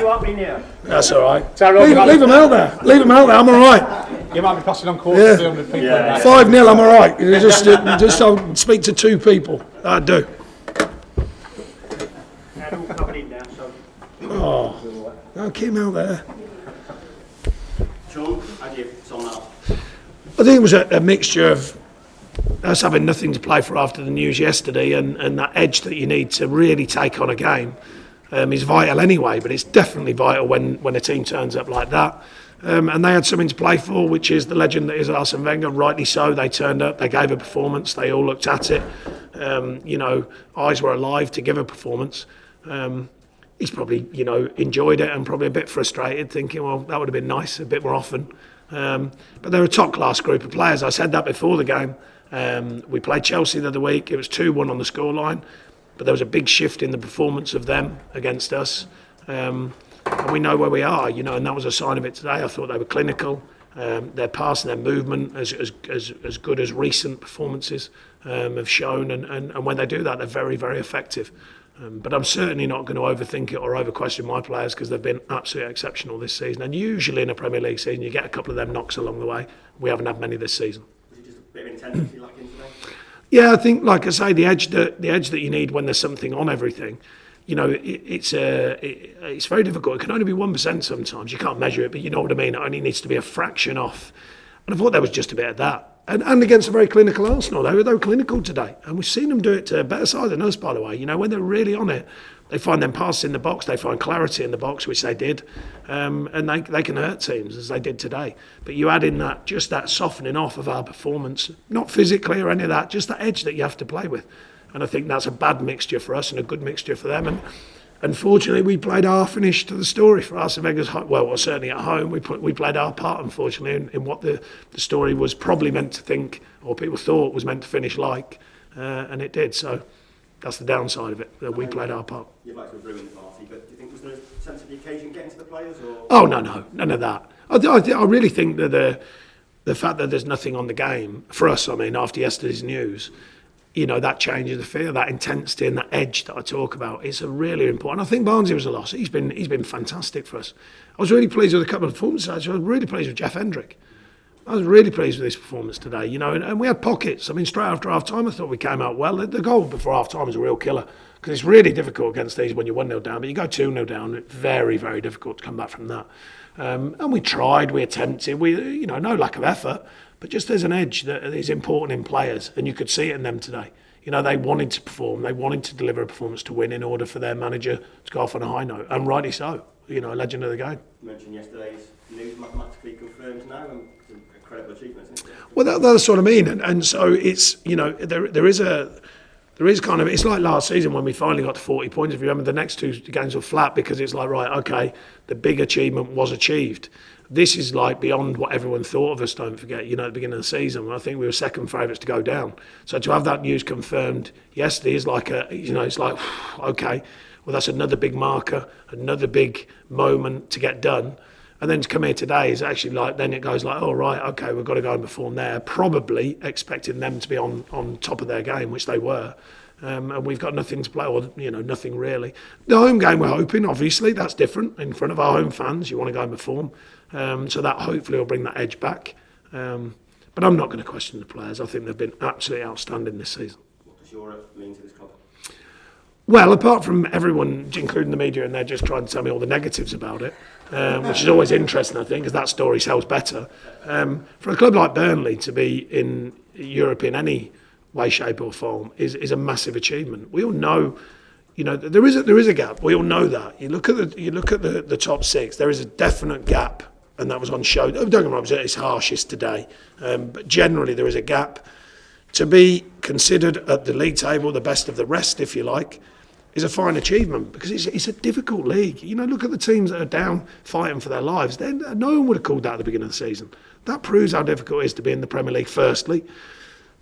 you happening here? That's all right. Leave them out there. Leave them out there. I'm all right. You might be passing on course to 200 people. 5-0. I'm all right. Just I'll speak to 2 people. I do. Oh, no, keep him out there. Sean, how do you sum that up? I think it was a mixture of us having nothing to play for after the news yesterday, and that edge that you need to really take on a game is vital anyway, but it's definitely vital when a team turns up like that. And they had something to play for, which is the legend that is Arsene Wenger. Rightly so, they turned up, they gave a performance, they all looked at it. Eyes were alive to give a performance. He's probably, enjoyed it and probably a bit frustrated, thinking, well, that would have been nice a bit more often. But they're a top-class group of players. I said that before the game. We played Chelsea the other week. It was 2-1 on the scoreline, but there was a big shift in the performance of them against us. And we know where we are, and that was a sign of it today. I thought they were clinical. Their pass and their movement as good as recent performances have shown. And when they do that, they're very, very effective. But I'm certainly not going to overthink it or over-question my players, because they've been absolutely exceptional this season. And usually in a Premier League season, you get a couple of them knocks along the way. We haven't had many this season. Was it just a bit of intensity lacking today? Yeah, I think, like I say, the edge that you need when there's something on everything. It's very difficult. It can only be 1% sometimes. You can't measure it, but you know what I mean. It only needs to be a fraction off. And I thought there was just a bit of that. And against a very clinical Arsenal, they were clinical today. And we've seen them do it to a better side than us, by the way. When they're really on it, they find them passes in the box, they find clarity in the box, which they did. And they can hurt teams, as they did today. But you add in that softening off of our performance, not physically or any of that, just that edge that you have to play with. And I think that's a bad mixture for us and a good mixture for them. And unfortunately, we played our finish to the story for Arsene Wenger's. Well, certainly at home, we played our part, unfortunately, in what the story was probably meant to think, or people thought was meant to finish like, and it did. So that's the downside of it, that we played our part. You'd like to have ruined the party, but do you think was there a sense of the occasion getting to the players? Or? Oh, no, none of that. I really think that the fact that there's nothing on the game, for us, after yesterday's news, that changes the feel, that intensity and that edge that I talk about is really important. I think Barnsley was a loss. He's been fantastic for us. I was really pleased with a couple of performances. I was really pleased with Jeff Hendrick. I was really pleased with his performance today, and we had pockets. Straight after half-time, I thought we came out well. The goal before half-time is a real killer, because it's really difficult against these when you're 1-0 down, but you go 2-0 down, it's very, very difficult to come back from that. And we tried, we attempted, no lack of effort, but just there's an edge that is important in players, and you could see it in them today. They wanted to perform, they wanted to deliver a performance to win in order for their manager to go off on a high note, and rightly so. A legend of the game. You mentioned yesterday's news mathematically confirmed now, and it's an incredible achievement, isn't it? Well, that's what I mean, and so it's there is kind of, it's like last season when we finally got to 40 points. If you remember, the next 2 games were flat, because it's like, right, okay, the big achievement was achieved. This is like beyond what everyone thought of us, don't forget, at the beginning of the season, when I think we were second favourites to go down. So to have that news confirmed yesterday is like it's like, okay, well, that's another big marker, another big moment to get done. And then to come here today is actually like, then it goes like, oh, right, okay, we've got to go and perform there, probably expecting them to be on top of their game, which they were. And we've got nothing to play, or nothing really. The home game, we're hoping, obviously, that's different. In front of our home fans, you want to go and perform. So that hopefully will bring that edge back. But I'm not going to question the players. I think they've been absolutely outstanding this season. What does Europe mean to this club? Well, apart from everyone, including the media, and they're just trying to tell me all the negatives about it, which is always interesting, I think, because that story sells better. For a club like Burnley to be in Europe in any way, shape or form is a massive achievement. We all know, there is a gap. We all know that. You look at the top 6. There is a definite gap, and that was on show. Don't get me wrong, it's harshest today, but generally there is a gap. To be considered at the league table, the best of the rest, if you like, is a fine achievement, because it's a difficult league. Look at the teams that are down fighting for their lives. No one would have called that at the beginning of the season. That proves how difficult it is to be in the Premier League, firstly.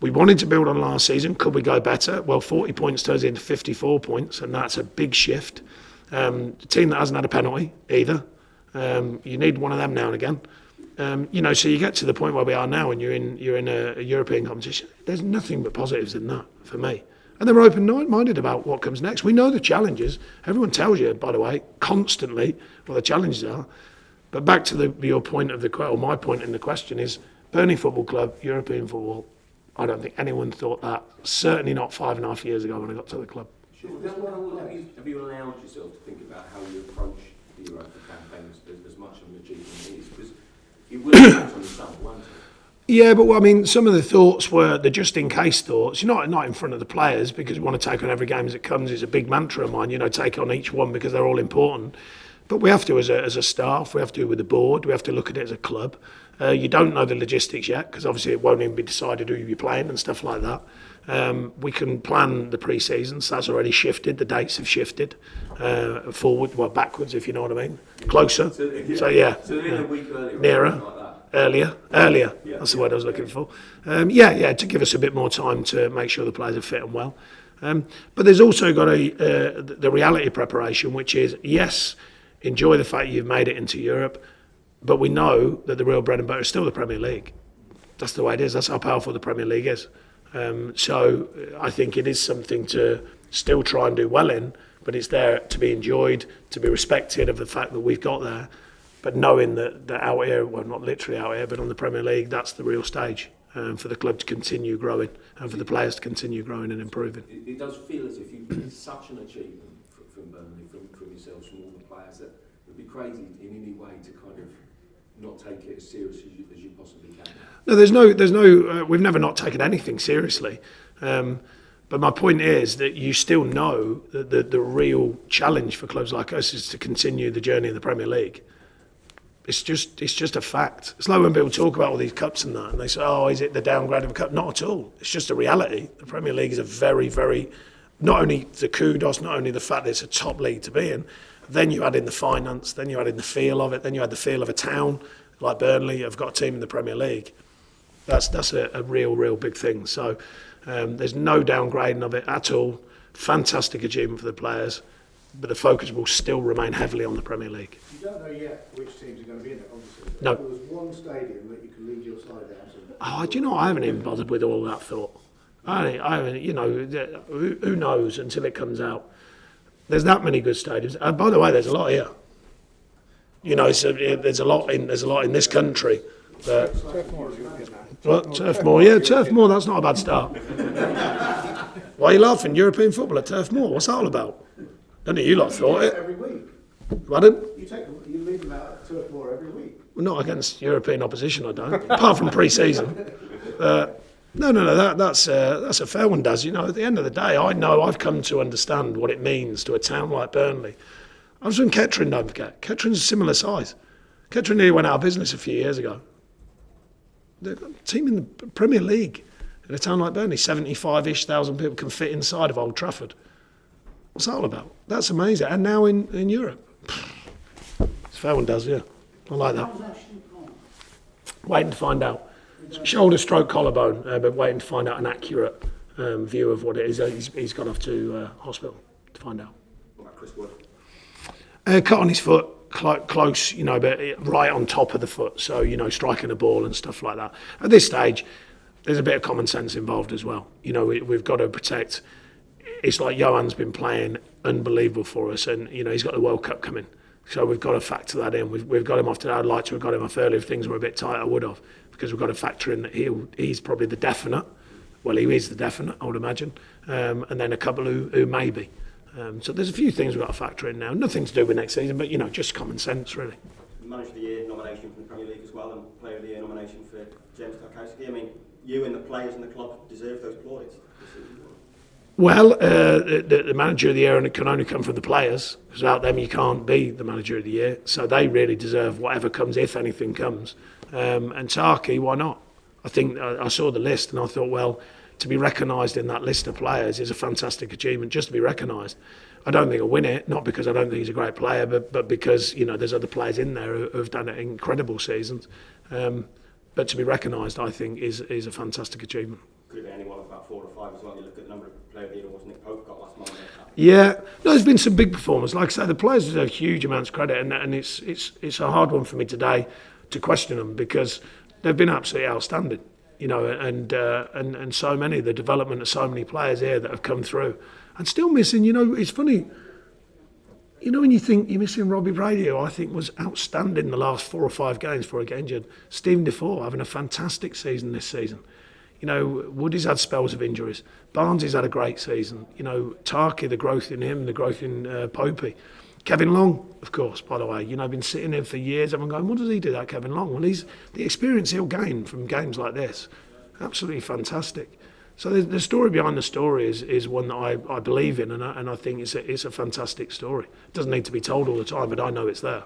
We wanted to build on last season. Could we go better? Well, 40 points turns into 54 points, and that's a big shift. The team that hasn't had a penalty either. You need one of them now and again. So you get to the point where we are now, and you're in a European competition. There's nothing but positives in that for me. And they're open-minded about what comes next. We know the challenges. Everyone tells you, by the way, constantly what the challenges are. But back to your point of my point in the question is, Burnley Football Club, European football, I don't think anyone thought that. Certainly not 5.5 years ago when I got to the club. Have you allowed yourself to think about how you approach the Europa campaign as much of an achievement is? Because it will impact on the summer, won't it? Yeah, but I mean, some of the thoughts were the just-in-case thoughts. You're not in front of the players because you want to take on every game as it comes. It's a big mantra of mine, take on each one because they're all important. But we have to, as a staff, we have to with the board, we have to look at it as a club. You don't know the logistics yet because obviously it won't even be decided who you're playing and stuff like that. We can plan the pre-season, so that's already shifted. The dates have shifted forward, backwards, if you know what I mean. Closer. So a week earlier. Nearer. Like that. Earlier. Yeah, That's the word I was looking for. To give us a bit more time to make sure the players are fit and well. But there's also got the reality preparation, which is, yes, enjoy the fact you've made it into Europe, but we know that the real bread and butter is still the Premier League. That's the way it is. That's how powerful the Premier League is. So I think it is something to still try and do well in, but it's there to be enjoyed, to be respected of the fact that we've got there. But knowing that out here, well, not literally out here, but on the Premier League, that's the real stage for the club to continue growing and for the players to continue growing and improving. It does feel as if it's such an achievement from Burnley, from yourselves, from all the players, that it would be crazy in any way to kind of not take it as serious as you possibly can. No, there's no. We've never not taken anything seriously. But my point is that you still know that the real challenge for clubs like us is to continue the journey in the Premier League. It's just a fact. It's like when people talk about all these cups and that, and they say, "Oh, is it the downgrade of a cup?" Not at all. It's just a reality. The Premier League is a very, very, not only the kudos, not only the fact that it's a top league to be in. Then you add in the finance. Then you add in the feel of it. Then you add the feel of a town like Burnley. Have got a team in the Premier League. That's a real big thing. So there's no downgrading of it at all. Fantastic achievement for the players. But the focus will still remain heavily on the Premier League. You don't know yet which teams are going to be in it, obviously. No. There was one stadium that you could lead your side out of. Do you know, I haven't even bothered with all that thought. I haven't, who knows until it comes out. There's that many good stadiums. And by the way, there's a lot here. There's a lot in this country. Turf Moor is European now. What, Turf Moor? Yeah, Turf Moor, that's not a bad start. Why are you laughing? European football at Turf Moor? What's that all about? Don't know you lot thought it. Every week. Pardon? You lead them out at Turf Moor every week. Well, not against European opposition, I don't. Apart from pre-season. No. That's a fair one, Daz. At the end of the day, I know I've come to understand what it means to a town like Burnley. I was from Kettering, don't forget. Kettering's a similar size. Kettering nearly went out of business a few years ago. The team in the Premier League in a town like Burnley, 75-ish thousand people can fit inside of Old Trafford. What's that all about? That's amazing. And now in Europe. It's a fair one, Daz, yeah. I like that. Waiting to find out. Shoulder stroke collarbone, but waiting to find out an accurate view of what it is. He's gone off to hospital to find out. What about Chris Wood? Cut on his foot, close, but right on top of the foot. So, striking a ball and stuff like that. At this stage, there's a bit of common sense involved as well. We've got to protect. It's like Johan's been playing unbelievable for us, and he's got the World Cup coming. So we've got to factor that in. We've got him off today. I'd like to have got him off earlier if things were a bit tight. I would have, because we've got to factor in that he's probably the definite. Well, he is the definite, I would imagine, and then a couple who may be. So there's a few things we've got to factor in now. Nothing to do with next season, but just common sense, really. Manager of the Year nomination from the Premier League as well, and Player of the Year nomination for James Tarkowski. I mean, you and the players and the club deserve those plaudits. Well, the manager of the year can only come from the players, because without them you can't be the manager of the year. So they really deserve whatever comes, if anything comes. And Tarky, why not? I think I saw the list and I thought, well, to be recognised in that list of players is a fantastic achievement, just to be recognised. I don't think he'll win it, not because I don't think he's a great player, but because there's other players in there who have done incredible seasons. But to be recognised, I think, is a fantastic achievement. Could have been anyone of about 4 or 5 as well. You look at the number of Player of the Year awards Nick Pope got last month. Yeah, no, there's been some big performers. Like I say, the players deserve huge amounts of credit, and it's a hard one for me today to question them because they've been absolutely outstanding. you know, and so many, the development of so many players here that have come through, and still missing. You know, it's funny. You know, when you think you're missing Robbie Brady, who I think was outstanding the last 4 or 5 games before he got injured. Stephen Defoe having a fantastic season this season. You know, Woody's had spells of injuries. Barnes had a great season. You know, Tarky, the growth in him, the growth in Popey. Kevin Long, of course, by the way. You know, been sitting there for years. Everyone going, what does he do, that Kevin Long? Well, he's the experience he'll gain from games like this. Absolutely fantastic. So the story behind the story is one that I believe in, and I think it's a fantastic story. It doesn't need to be told all the time, but I know it's there.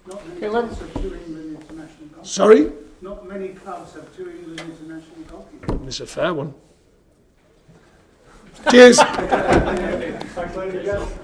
Not many clubs have 2 England international goalkeepers. Sorry? Not many clubs have 2 England international goalkeepers. It's a fair one. Cheers. Thanks, ladies and gentlemen.